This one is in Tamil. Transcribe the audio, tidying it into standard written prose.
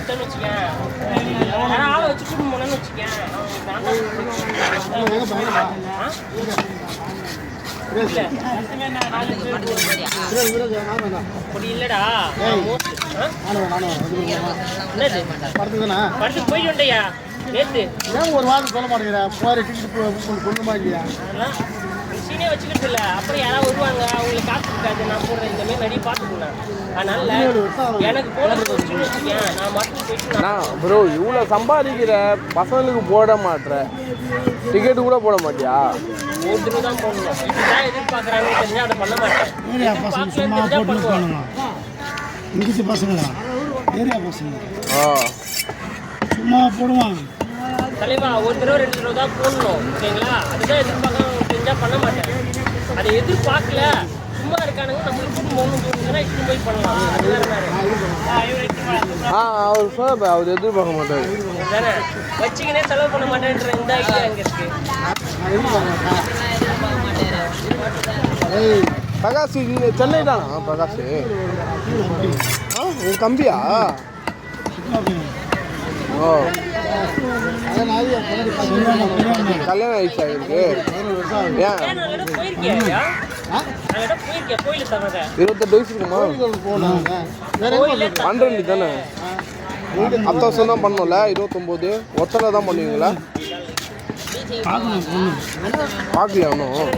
விட்டேன்னு வச்சுக்கேன், ஆளை வச்சு கூட்டு போனேன்னு வச்சுக்கேன், அப்படி இல்லடா. படத்துக்கு போயிட்டு வந்தையா நேத்து? ஒரு வாரம் சொல்ல மாட்டேங்கிறேன். போகிற டிக்கெட் கொண்டு இல்லையா? சீனே வச்சுக்கிட்டு இல்லை. அப்புறம் யாராவது வருவாங்க, அவங்களுக்கு காசு இருக்காது. நான் போடுறேன் இந்த மாதிரி நிறைய பார்த்துக்கணும். அதனால எனக்கு போனது வச்சுக்கேன், நான் மட்டும் போயிட்டு. ப்ரோ இவ்வளோ சம்பாதிக்கிற பசங்களுக்கு போட மாட்டேற, டிக்கெட்டு கூட போட மாட்டியா? ஒரு தடவை தான் போடணும். இப்படிதான் எதிர்பார்க்குறாங்க தெரிஞ்சா அதை பண்ண மாட்டேன். ஏரியா பசங்க சும்மா போட்டு போகணுங்க. இங்கிட்டு பசங்க ஏரியா பசங்க சும்மா போடுவாங்க. தலைவா ஒரு தடவை 2 தடவை தான் போடணும், ஓகேங்களா? அதுதான் எதிர்பார்க்க தெரிஞ்சா பண்ண மாட்டேன். அதை எதிர்பார்க்கல, சும்மா இருக்கானுங்க, நம்மளுக்கு கூட்டு போகணும் தோணுச்சுன்னா இட்டு போய் பண்ணலாம். அது வேற அவர் சொல்ல அவர் எதிர்பார்க்க மாட்டார் தானே, வச்சுக்கினே செலவு பண்ண மாட்டேன்ற இந்த ஐடியா அங்கே இருக்கு. பிரகாஷ் இங்கே சென்னை தானா? பிரகாஷ் உன் தம்பியா? ஓ கல்யாணம் ஆயிடுச்சா இருக்கு? ஏன் 28 வயசு இருக்குமா? பண்றேன் தானே, அடுத்த வருஷம் தான் பண்ணோம்ல. 29 ஒத்தனை தான் பண்ணுவீங்களா? பார்க்கலையா ஒன்றும்?